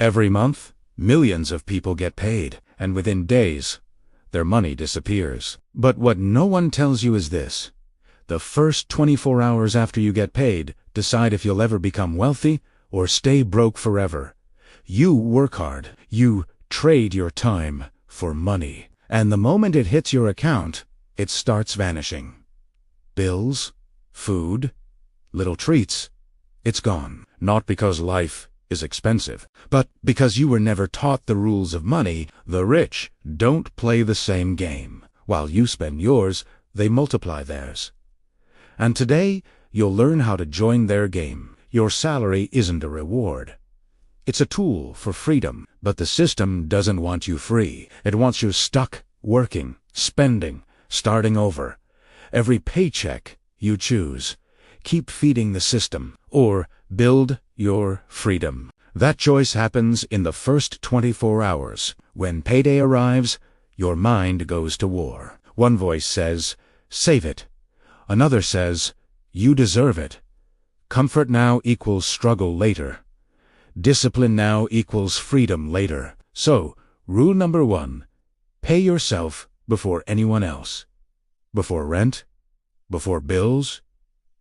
Every month, millions of people get paid, and within days, their money disappears. But what no one tells you is this. The first 24 hours after you get paid decide if you'll ever become wealthy or stay broke forever. You work hard. You trade your time for money. And the moment it hits your account, it starts vanishing. Bills, food, little treats, it's gone. Not because life is expensive, but because you were never taught the rules of money. The rich don't play the same game. While you spend yours, they multiply theirs. And today, you'll learn how to join their game. Your salary isn't a reward. It's a tool for freedom, but the system doesn't want you free. It wants you stuck, working, spending, starting over. Every paycheck you choose. Keep feeding the system, or build your freedom. That choice happens in the first 24 hours. When payday arrives, your mind goes to war. One voice says, save it. Another says, you deserve it. Comfort now equals struggle later. Discipline now equals freedom later. So, rule number 1, pay yourself before anyone else. Before rent, before bills,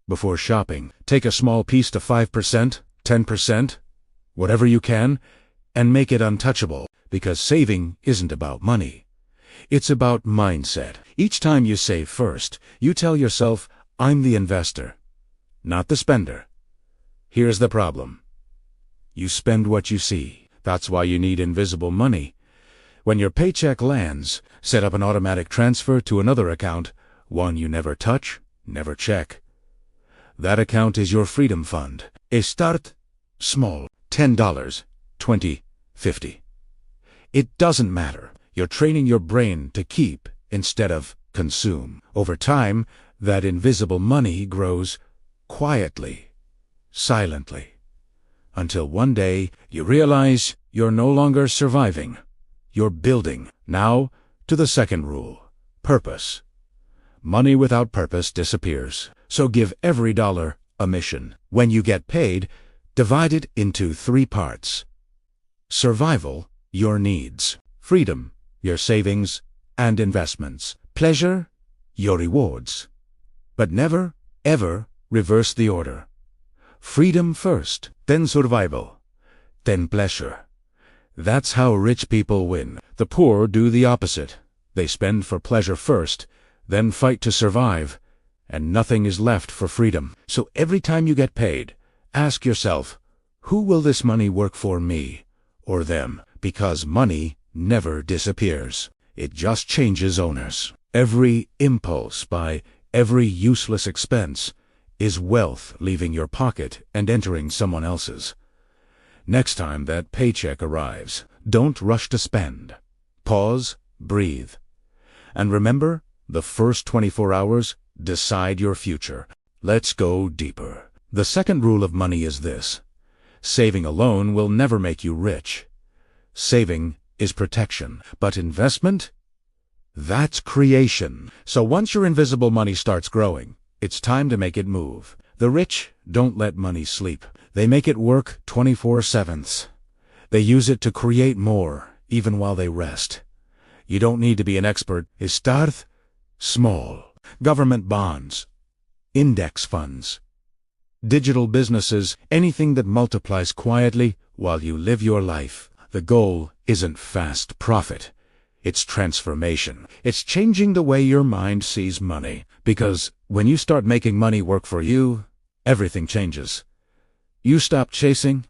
before shopping. Take a small piece to 5%, 10%, whatever you can, and make it untouchable, because saving isn't about money. It's about mindset. Each time you save first, you tell yourself, I'm the investor, not the spender. Here's the problem. You spend what you see. That's why you need invisible money. When your paycheck lands, set up an automatic transfer to another account, one you never touch, never check. That account is your freedom fund. Start small. $10, $20, $50. It doesn't matter. You're training your brain to keep instead of consume. Over time, that invisible money grows quietly, silently, until one day you realize you're no longer surviving. You're building. Now, to the second rule. Purpose. Money without purpose disappears. So give every dollar a mission. When you get paid, divide it into 3 parts. Survival, your needs. Freedom, your savings and investments. Pleasure, your rewards. But never, ever reverse the order. Freedom first, then survival, then pleasure. That's how rich people win. The poor do the opposite. They spend for pleasure first, then fight to survive, and nothing is left for freedom. So every time you get paid, ask yourself, who will this money work for, me or them? Because money never disappears. It just changes owners. Every impulse buy, every useless expense, is wealth leaving your pocket and entering someone else's. Next time that paycheck arrives, don't rush to spend. Pause, breathe. And remember, the first 24 hours decide your future. Let's go deeper. The second rule of money is this. Saving alone will never make you rich. Saving is protection, but investment? That's creation. So once your invisible money starts growing, it's time to make it move. The rich don't let money sleep. They make it work 24/7. They use it to create more, even while they rest. You don't need to be an expert. Start small. Government bonds, index funds, digital businesses, anything that multiplies quietly while you live your life. The goal isn't fast profit. It's transformation. It's changing the way your mind sees money. Because when you start making money work for you, everything changes. You stop chasing.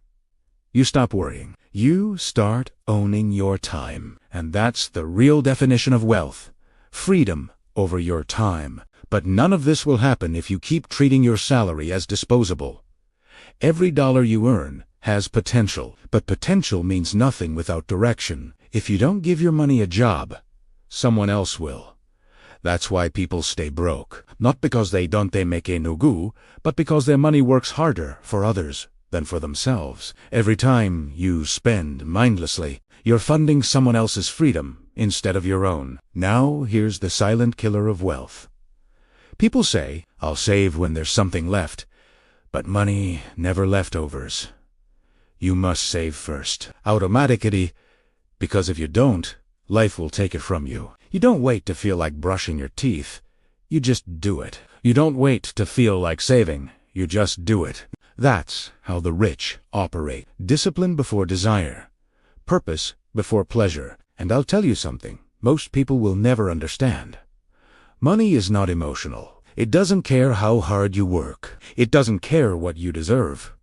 You stop worrying. You start owning your time. And that's the real definition of wealth. Freedom over your time. But none of this will happen if you keep treating your salary as disposable. Every dollar you earn has potential, but potential means nothing without direction. If you don't give your money a job, someone else will. That's why people stay broke. Not because they don't make nugu, but because their money works harder for others than for themselves. Every time you spend mindlessly, you're funding someone else's freedom instead of your own. Now here's the silent killer of wealth. People say, I'll save when there's something left, but money never leftovers. you must save first. Automatically, because if you don't, life will take it from you. You don't wait to feel like brushing your teeth. You just do it. You don't wait to feel like saving. You just do it. That's how the rich operate. Discipline before desire. Purpose before pleasure. And I'll tell you something most people will never understand. Money is not emotional. It doesn't care how hard you work. It doesn't care what you deserve.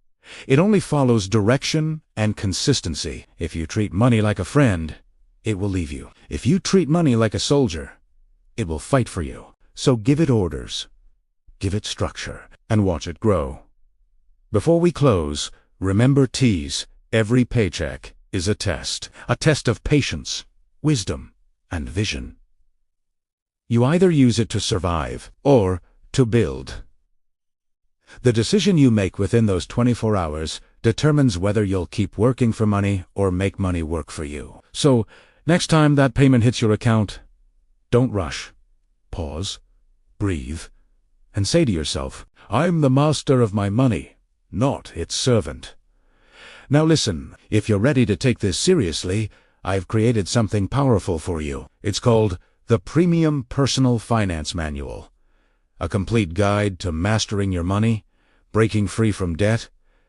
It only follows direction and consistency. If you treat money like a friend, it will leave you. If you treat money like a soldier, it will fight for you. So give it orders, give it structure, and watch it grow. Before we close, remember T's. Every paycheck is a test of patience, wisdom, and vision. You either use it to survive or to build. The decision you make within those 24 hours determines whether you'll keep working for money or make money work for you. So, next time that payment hits your account, don't rush. Pause, breathe, and say to yourself, I'm the master of my money, not its servant. Now listen, if you're ready to take this seriously, I've created something powerful for you. It's called the Premium Personal Finance Manual. A complete guide to mastering your money, breaking free from debt,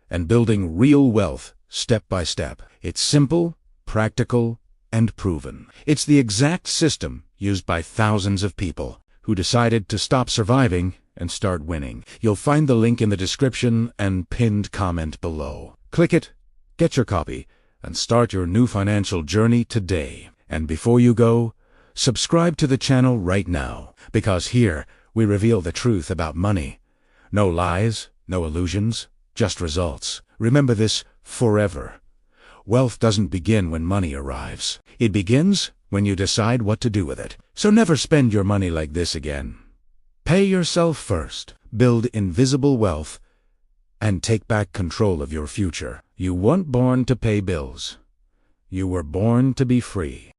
and building real wealth step by step. It's simple, practical, and proven. It's the exact system used by thousands of people who decided to stop surviving and start winning. You'll find the link in the description and pinned comment below. Click it, get your copy, and start your new financial journey today. And before you go, subscribe to the channel right now, because here we reveal the truth about money. No lies, no illusions, just results. Remember this forever. Wealth doesn't begin when money arrives. It begins when you decide what to do with it. So never spend your money like this again. Pay yourself first, build invisible wealth, and take back control of your future. You weren't born to pay bills. You were born to be free.